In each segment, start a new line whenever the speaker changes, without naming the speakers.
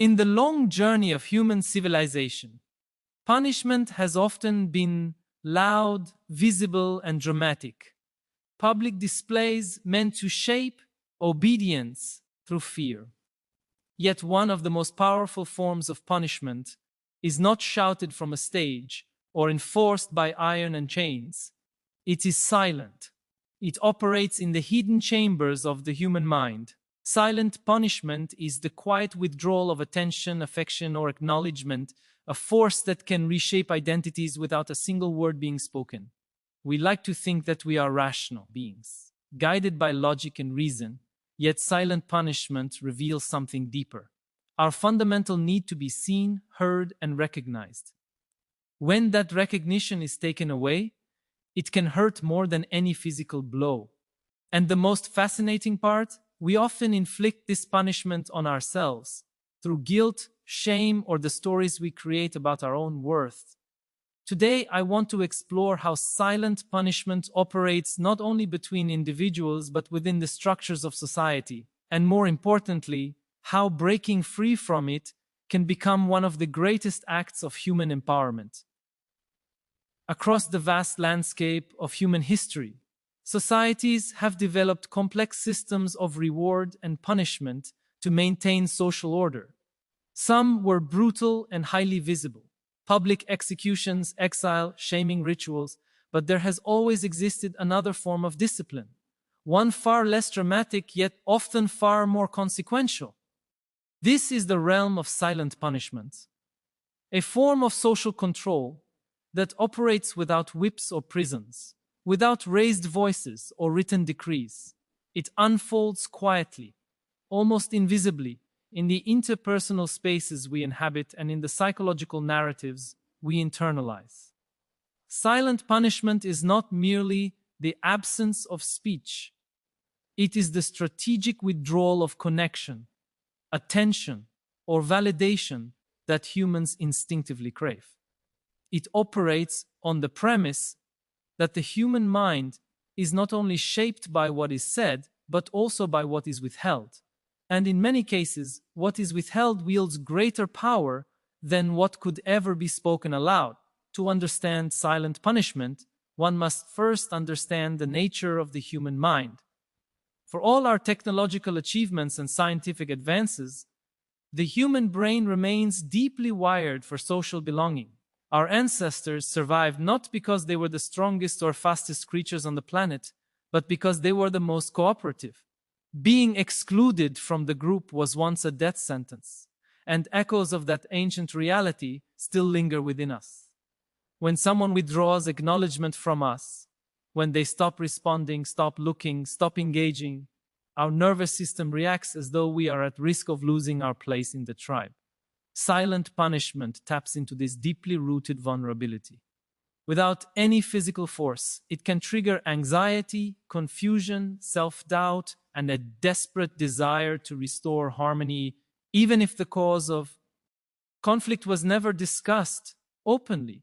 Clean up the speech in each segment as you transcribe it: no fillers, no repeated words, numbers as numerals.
In the long journey of human civilization, punishment has often been loud, visible, and dramatic. Public displays meant to shape obedience through fear. Yet one of the most powerful forms of punishment is not shouted from a stage or enforced by iron and chains. It is silent. It operates in the hidden chambers of the human mind. Silent punishment is the quiet withdrawal of attention, affection, or acknowledgement, a force that can reshape identities without a single word being spoken. We like to think that we are rational beings, guided by logic and reason, yet silent punishment reveals something deeper: our fundamental need to be seen, heard, and recognized. When that recognition is taken away, it can hurt more than any physical blow. And the most fascinating part, we often inflict this punishment on ourselves through guilt, shame, or the stories we create about our own worth. Today, I want to explore how silent punishment operates not only between individuals but within the structures of society, and more importantly, how breaking free from it can become one of the greatest acts of human empowerment. Across the vast landscape of human history, societies have developed complex systems of reward and punishment to maintain social order. Some were brutal and highly visible: public executions, exile, shaming rituals, but there has always existed another form of discipline, one far less dramatic yet often far more consequential. This is the realm of silent punishment, a form of social control that operates without whips or prisons, without raised voices or written decrees. It unfolds quietly, almost invisibly, in the interpersonal spaces we inhabit and in the psychological narratives we internalize. Silent punishment is not merely the absence of speech. It is the strategic withdrawal of connection, attention, or validation that humans instinctively crave. It operates on the premise that the human mind is not only shaped by what is said, but also by what is withheld. And in many cases, what is withheld wields greater power than what could ever be spoken aloud. To understand silent punishment, one must first understand the nature of the human mind. For all our technological achievements and scientific advances, the human brain remains deeply wired for social belonging. Our ancestors survived not because they were the strongest or fastest creatures on the planet, but because they were the most cooperative. Being excluded from the group was once a death sentence, and echoes of that ancient reality still linger within us. When someone withdraws acknowledgement from us, when they stop responding, stop looking, stop engaging, our nervous system reacts as though we are at risk of losing our place in the tribe. Silent punishment taps into this deeply rooted vulnerability. Without any physical force, it can trigger anxiety, confusion, self-doubt, and a desperate desire to restore harmony, even if the cause of conflict was never discussed openly.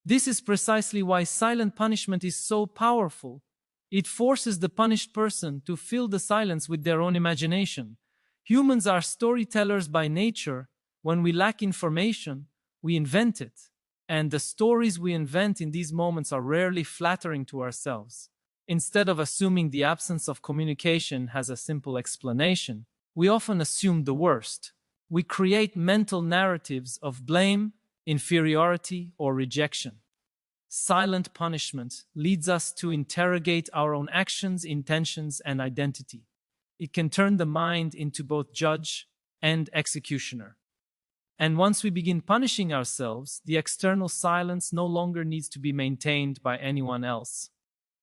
This is precisely why silent punishment is so powerful. It forces the punished person to fill the silence with their own imagination. Humans are storytellers by nature. When we lack information, we invent it. And the stories we invent in these moments are rarely flattering to ourselves. Instead of assuming the absence of communication has a simple explanation, we often assume the worst. We create mental narratives of blame, inferiority, or rejection. Silent punishment leads us to interrogate our own actions, intentions, and identity. It can turn the mind into both judge and executioner. And once we begin punishing ourselves, the external silence no longer needs to be maintained by anyone else.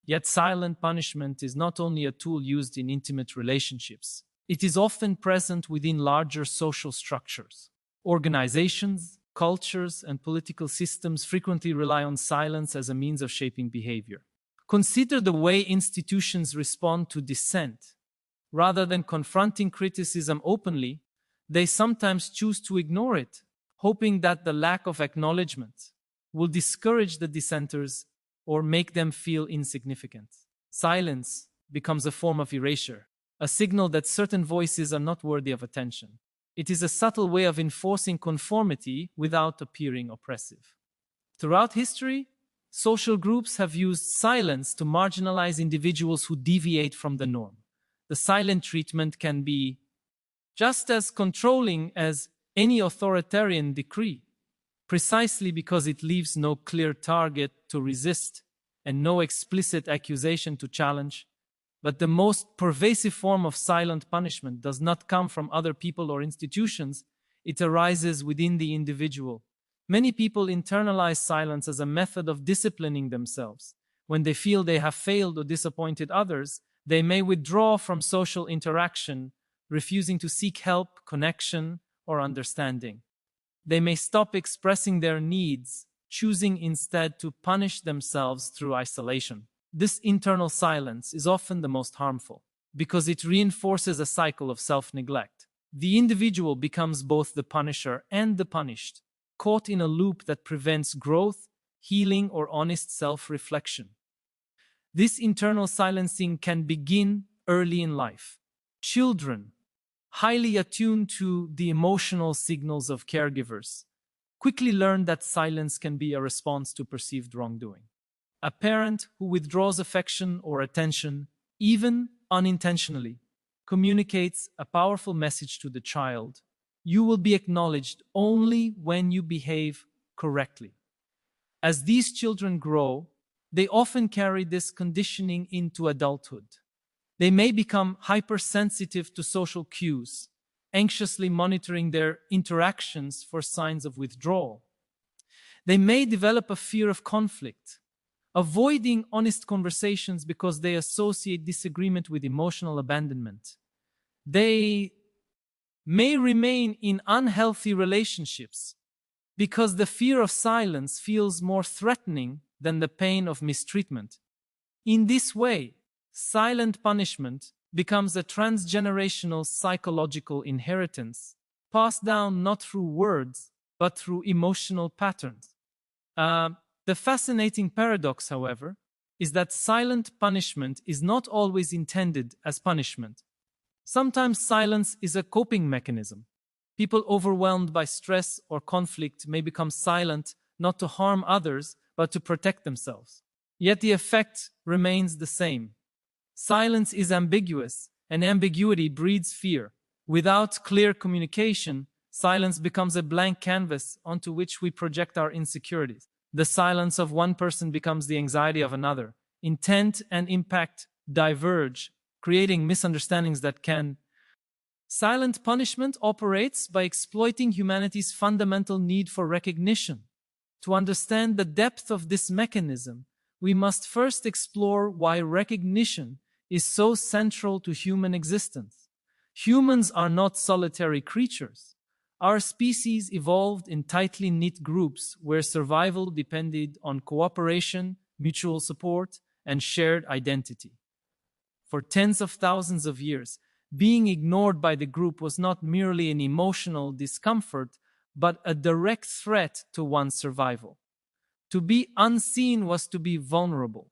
Yet silent punishment is not only a tool used in intimate relationships. It is often present within larger social structures. Organizations, cultures, and political systems frequently rely on silence as a means of shaping behavior. Consider the way institutions respond to dissent. Rather than confronting criticism openly, they sometimes choose to ignore it, hoping that the lack of acknowledgement will discourage the dissenters or make them feel insignificant. Silence becomes a form of erasure, a signal that certain voices are not worthy of attention. It is a subtle way of enforcing conformity without appearing oppressive. Throughout history, social groups have used silence to marginalize individuals who deviate from the norm. The silent treatment can be just as controlling as any authoritarian decree, precisely because it leaves no clear target to resist and no explicit accusation to challenge. But the most pervasive form of silent punishment does not come from other people or institutions, it arises within the individual. Many people internalize silence as a method of disciplining themselves. When they feel they have failed or disappointed others, they may withdraw from social interaction, refusing to seek help, connection, or understanding. They may stop expressing their needs, choosing instead to punish themselves through isolation. This internal silence is often the most harmful because it reinforces a cycle of self-neglect. The individual becomes both the punisher and the punished, caught in a loop that prevents growth, healing, or honest self-reflection. This internal silencing can begin early in life. Children, highly attuned to the emotional signals of caregivers, quickly learn that silence can be a response to perceived wrongdoing. A parent who withdraws affection or attention, even unintentionally, communicates a powerful message to the child. You will be acknowledged only when you behave correctly. As these children grow, they often carry this conditioning into adulthood. They may become hypersensitive to social cues, anxiously monitoring their interactions for signs of withdrawal. They may develop a fear of conflict, avoiding honest conversations because they associate disagreement with emotional abandonment. They may remain in unhealthy relationships because the fear of silence feels more threatening than the pain of mistreatment. In this way, silent punishment becomes a transgenerational psychological inheritance, passed down not through words, but through emotional patterns. The fascinating paradox, however, is that silent punishment is not always intended as punishment. Sometimes silence is a coping mechanism. People overwhelmed by stress or conflict may become silent not to harm others, but to protect themselves. Yet the effect remains the same. Silence is ambiguous, and ambiguity breeds fear. Without clear communication, silence becomes a blank canvas onto which we project our insecurities. The silence of one person becomes the anxiety of another. Intent and impact diverge, creating misunderstandings that can. Silent punishment operates by exploiting humanity's fundamental need for recognition. To understand the depth of this mechanism, we must first explore why recognition is so central to human existence. Humans are not solitary creatures. Our species evolved in tightly knit groups where survival depended on cooperation, mutual support, and shared identity. For tens of thousands of years, being ignored by the group was not merely an emotional discomfort, but a direct threat to one's survival. To be unseen was to be vulnerable.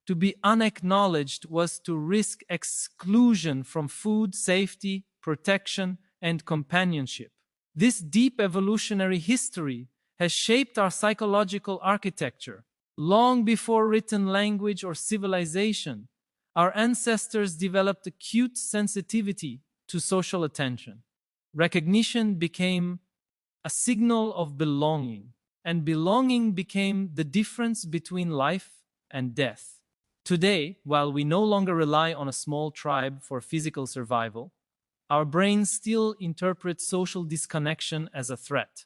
To be unacknowledged was to risk exclusion from food, safety, protection, and companionship. This deep evolutionary history has shaped our psychological architecture. Long before written language or civilization, our ancestors developed acute sensitivity to social attention. Recognition became a signal of belonging, and belonging became the difference between life and death. Today, while we no longer rely on a small tribe for physical survival, our brains still interpret social disconnection as a threat.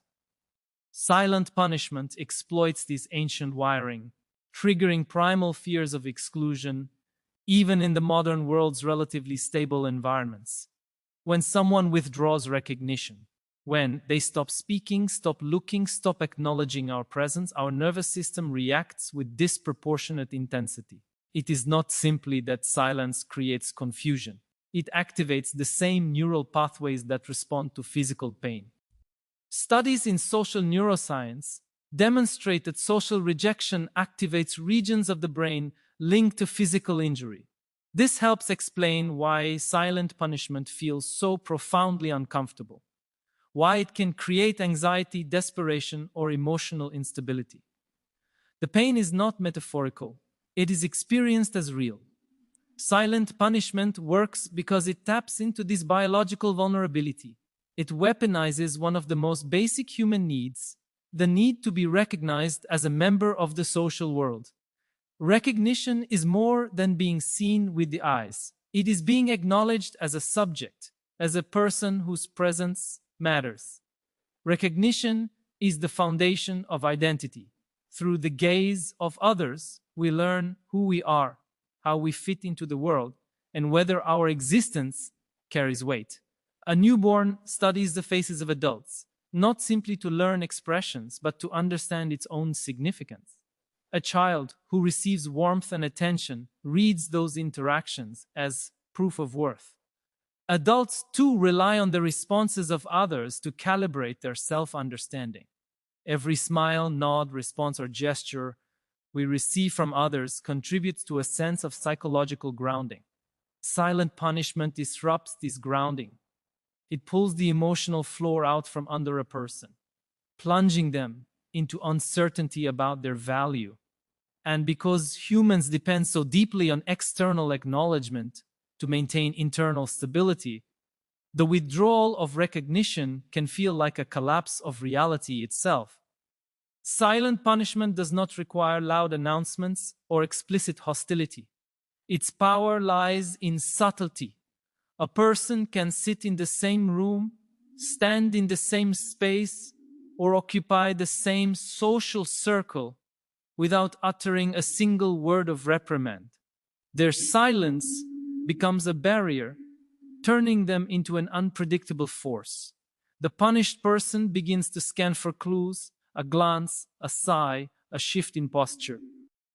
Silent punishment exploits this ancient wiring, triggering primal fears of exclusion, even in the modern world's relatively stable environments. When someone withdraws recognition, when they stop speaking, stop looking, stop acknowledging our presence, our nervous system reacts with disproportionate intensity. It is not simply that silence creates confusion. It activates the same neural pathways that respond to physical pain. Studies in social neuroscience demonstrate that social rejection activates regions of the brain linked to physical injury. This helps explain why silent punishment feels so profoundly uncomfortable. why it can create anxiety, desperation, or emotional instability. The pain is not metaphorical, it is experienced as real. Silent punishment works because it taps into this biological vulnerability. It weaponizes one of the most basic human needs, the need to be recognized as a member of the social world. Recognition is more than being seen with the eyes. It is being acknowledged as a subject, as a person whose presence matters. Recognition is the foundation of identity. Through the gaze of others, we learn who we are, how we fit into the world, and whether our existence carries weight. A newborn studies the faces of adults, not simply to learn expressions, but to understand its own significance. A child who receives warmth and attention reads those interactions as proof of worth. Adults too rely on the responses of others to calibrate their self-understanding. Every smile, nod, response, or gesture we receive from others contributes to a sense of psychological grounding. Silent punishment disrupts this grounding. It pulls the emotional floor out from under a person, plunging them into uncertainty about their value. And because humans depend so deeply on external acknowledgement to maintain internal stability, the withdrawal of recognition can feel like a collapse of reality itself. Silent punishment does not require loud announcements or explicit hostility. Its power lies in subtlety. A person can sit in the same room, stand in the same space, or occupy the same social circle without uttering a single word of reprimand. Their silence becomes a barrier, turning them into an unpredictable force. The punished person begins to scan for clues, a glance, a sigh, a shift in posture.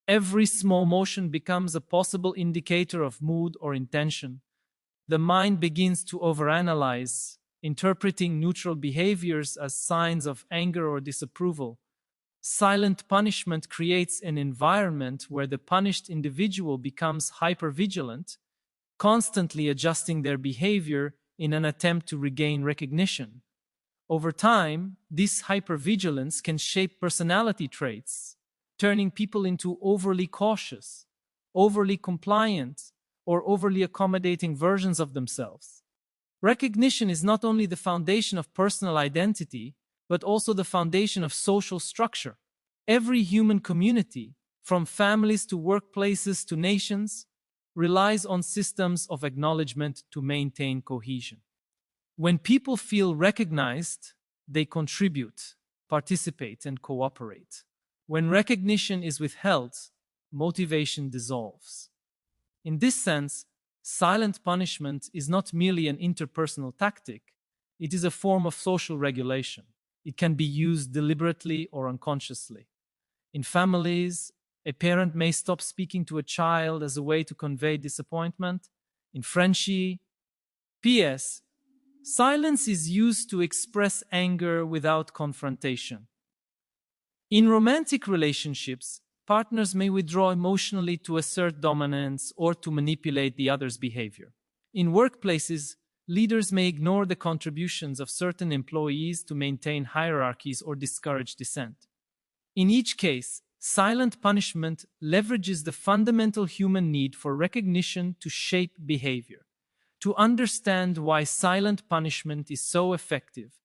Every small motion becomes a possible indicator of mood or intention. The mind begins to overanalyze, interpreting neutral behaviors as signs of anger or disapproval. Silent punishment creates an environment where the punished individual becomes hypervigilant, constantly adjusting their behavior in an attempt to regain recognition. Over time, this hypervigilance can shape personality traits, turning people into overly cautious, overly compliant, or overly accommodating versions of themselves. Recognition is not only the foundation of personal identity, but also the foundation of social structure. Every human community, from families to workplaces to nations, relies on systems of acknowledgement to maintain cohesion. When people feel recognized, they contribute, participate, and cooperate. When recognition is withheld, motivation dissolves. In this sense, silent punishment is not merely an interpersonal tactic, it is a form of social regulation. It can be used deliberately or unconsciously. In families, a parent may stop speaking to a child as a way to convey disappointment. In friendship, P.S. Silence is used to express anger without confrontation. In romantic relationships, partners may withdraw emotionally to assert dominance or to manipulate the other's behavior. In workplaces, leaders may ignore the contributions of certain employees to maintain hierarchies or discourage dissent. In each case, silent punishment leverages the fundamental human need for recognition to shape behavior. To understand why silent punishment is so effective,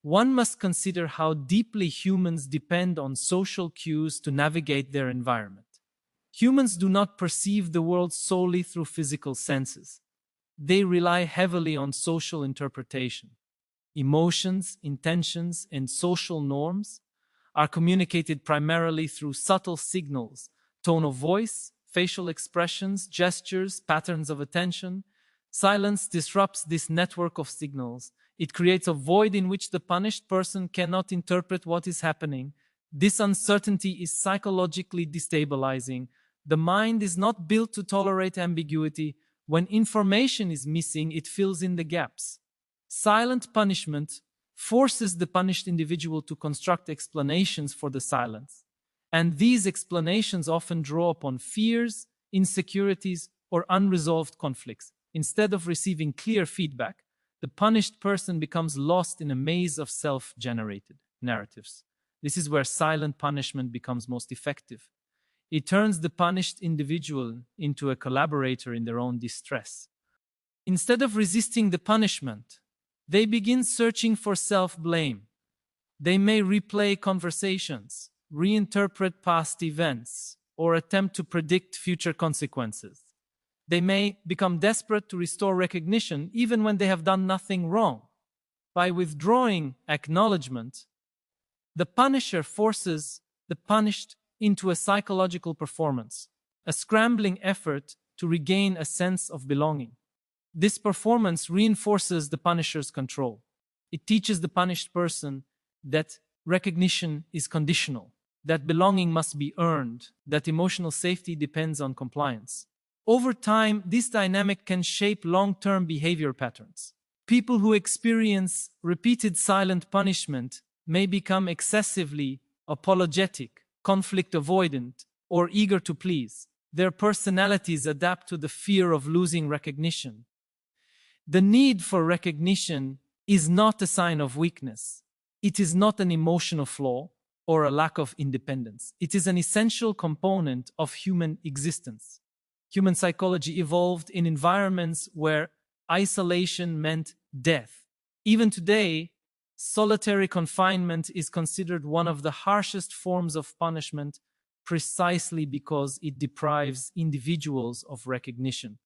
one must consider how deeply humans depend on social cues to navigate their environment. Humans do not perceive the world solely through physical senses. They rely heavily on social interpretation. Emotions, intentions, and social norms are communicated primarily through subtle signals, tone of voice, facial expressions, gestures, patterns of attention. Silence disrupts this network of signals. It creates a void in which the punished person cannot interpret what is happening. This uncertainty is psychologically destabilizing. The mind is not built to tolerate ambiguity. When information is missing, it fills in the gaps. Silent punishment forces the punished individual to construct explanations for the silence. And these explanations often draw upon fears, insecurities, or unresolved conflicts. Instead of receiving clear feedback, The punished person becomes lost in a maze of self-generated narratives. This is where silent punishment becomes most effective. It turns the punished individual into a collaborator in their own distress. Instead of resisting the punishment, they begin searching for self-blame. They may replay conversations, reinterpret past events, or attempt to predict future consequences. They may become desperate to restore recognition even when they have done nothing wrong. By withdrawing acknowledgment, the punisher forces the punished into a psychological performance, a scrambling effort to regain a sense of belonging. This performance reinforces the punisher's control. It teaches the punished person that recognition is conditional, that belonging must be earned, that emotional safety depends on compliance. Over time, this dynamic can shape long-term behavior patterns. People who experience repeated silent punishment may become excessively apologetic, conflict avoidant, or eager to please. Their personalities adapt to the fear of losing recognition. The need for recognition is not a sign of weakness. It is not an emotional flaw or a lack of independence. It is an essential component of human existence. Human psychology evolved in environments where isolation meant death. Even today, solitary confinement is considered one of the harshest forms of punishment precisely because it deprives individuals of recognition.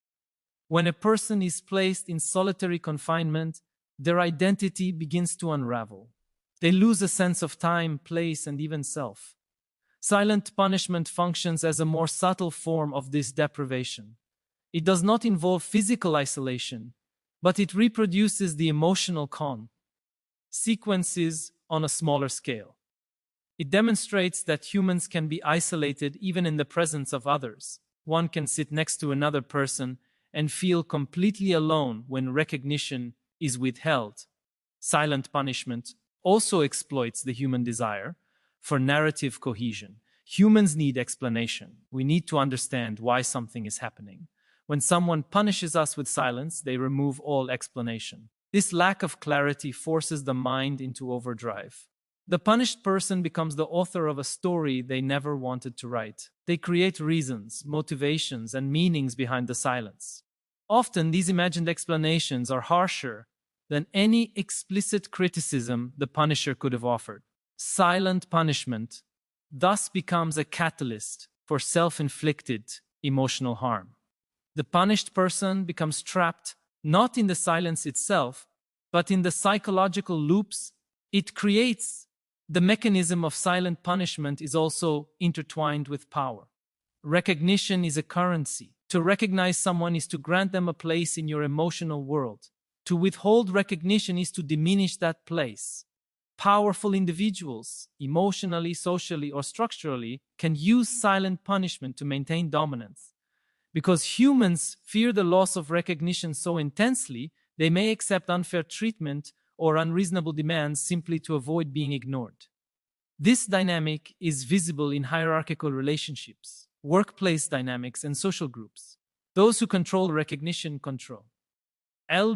When a person is placed in solitary confinement, their identity begins to unravel. They lose a sense of time, place, and even self. Silent punishment functions as a more subtle form of this deprivation. It does not involve physical isolation, but it reproduces the emotional sequences on a smaller scale. It demonstrates that humans can be isolated even in the presence of others. One can sit next to another person and feel completely alone when recognition is withheld. Silent punishment also exploits the human desire for narrative cohesion. Humans need explanation. We need to understand why something is happening. When someone punishes us with silence, they remove all explanation. This lack of clarity forces the mind into overdrive. The punished person becomes the author of a story they never wanted to write. They create reasons, motivations, and meanings behind the silence. Often, these imagined explanations are harsher than any explicit criticism the punisher could have offered. Silent punishment thus becomes a catalyst for self-inflicted emotional harm. The punished person becomes trapped not in the silence itself, but in the psychological loops it creates. The mechanism of silent punishment is also intertwined with power. Recognition is a currency. To recognize someone is to grant them a place in your emotional world. To withhold recognition is to diminish that place. Powerful individuals, emotionally, socially, or structurally, can use silent punishment to maintain dominance. Because humans fear the loss of recognition so intensely, they may accept unfair treatment or unreasonable demands simply to avoid being ignored. This dynamic is visible in hierarchical relationships, workplace dynamics, and social groups. Those who control recognition control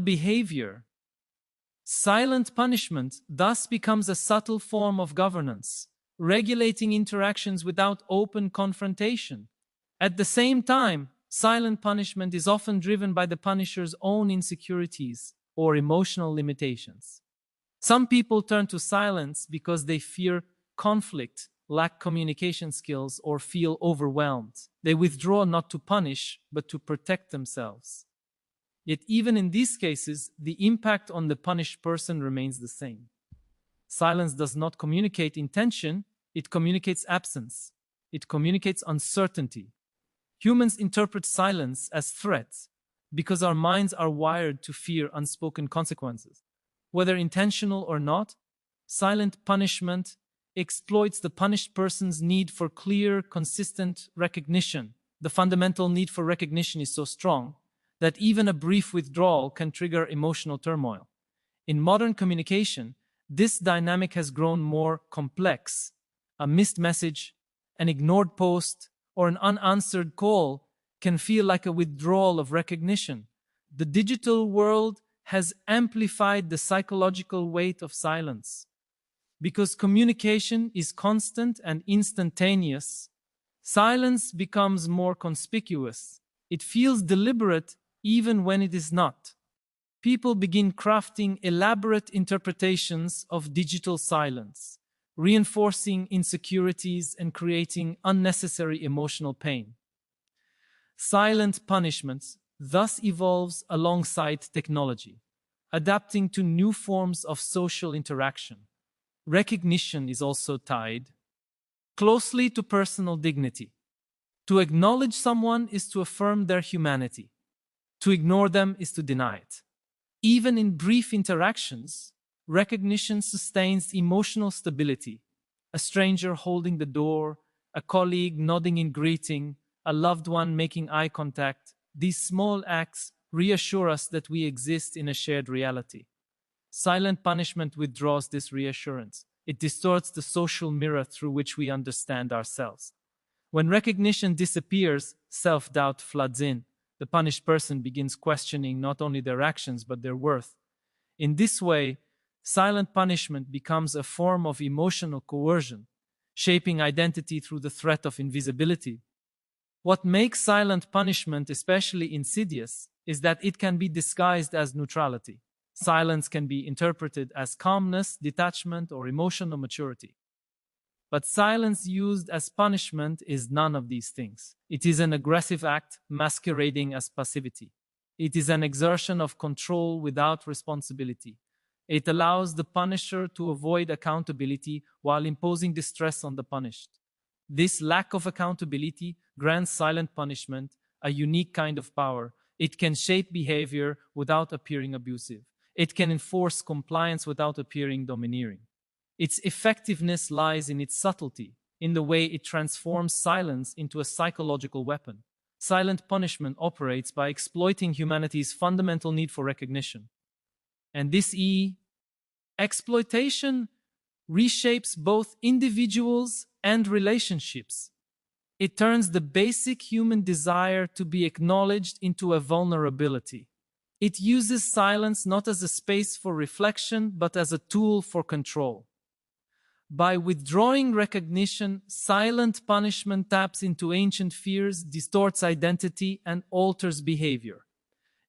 behavior. Silent punishment thus becomes a subtle form of governance, regulating interactions without open confrontation. At the same time, silent punishment is often driven by the punisher's own insecurities or emotional limitations. Some people turn to silence because they fear conflict, lack communication skills, or feel overwhelmed. They withdraw not to punish, but to protect themselves. Yet even in these cases, the impact on the punished person remains the same. Silence does not communicate intention, it communicates absence. It communicates uncertainty. Humans interpret silence as threats because our minds are wired to fear unspoken consequences. Whether intentional or not, silent punishment exploits the punished person's need for clear, consistent recognition. The fundamental need for recognition is so strong that even a brief withdrawal can trigger emotional turmoil. In modern communication, this dynamic has grown more complex. A missed message, an ignored post, or an unanswered call can feel like a withdrawal of recognition. The digital world has amplified the psychological weight of silence. Because communication is constant and instantaneous, silence becomes more conspicuous. It feels deliberate even when it is not. People begin crafting elaborate interpretations of digital silence, reinforcing insecurities and creating unnecessary emotional pain. Silent punishments thus evolves alongside technology, adapting to new forms of social interaction. Recognition is also tied closely to personal dignity. To acknowledge someone is to affirm their humanity. To ignore them is to deny it. Even in brief interactions, recognition sustains emotional stability. A stranger holding the door, a colleague nodding in greeting, a loved one making eye contact, these small acts reassure us that we exist in a shared reality. Silent punishment withdraws this reassurance. It distorts the social mirror through which we understand ourselves. When recognition disappears, self-doubt floods in. The punished person begins questioning not only their actions but their worth. In this way, silent punishment becomes a form of emotional coercion, shaping identity through the threat of invisibility. What makes silent punishment especially insidious is that it can be disguised as neutrality. Silence can be interpreted as calmness, detachment, or emotional maturity. But silence used as punishment is none of these things. It is an aggressive act masquerading as passivity. It is an exertion of control without responsibility. It allows the punisher to avoid accountability while imposing distress on the punished. This lack of accountability grants silent punishment a unique kind of power. It can shape behavior without appearing abusive. It can enforce compliance without appearing domineering. Its effectiveness lies in its subtlety, in the way it transforms silence into a psychological weapon. Silent punishment operates by exploiting humanity's fundamental need for recognition. And this exploitation reshapes both individuals and relationships. It turns the basic human desire to be acknowledged into a vulnerability. It uses silence not as a space for reflection, but as a tool for control. By withdrawing recognition, silent punishment taps into ancient fears, distorts identity, and alters behavior.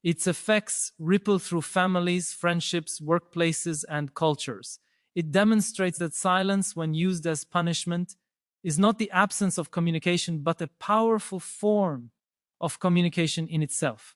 Its effects ripple through families, friendships, workplaces, and cultures. It demonstrates that silence, when used as punishment, is not the absence of communication, but a powerful form of communication in itself.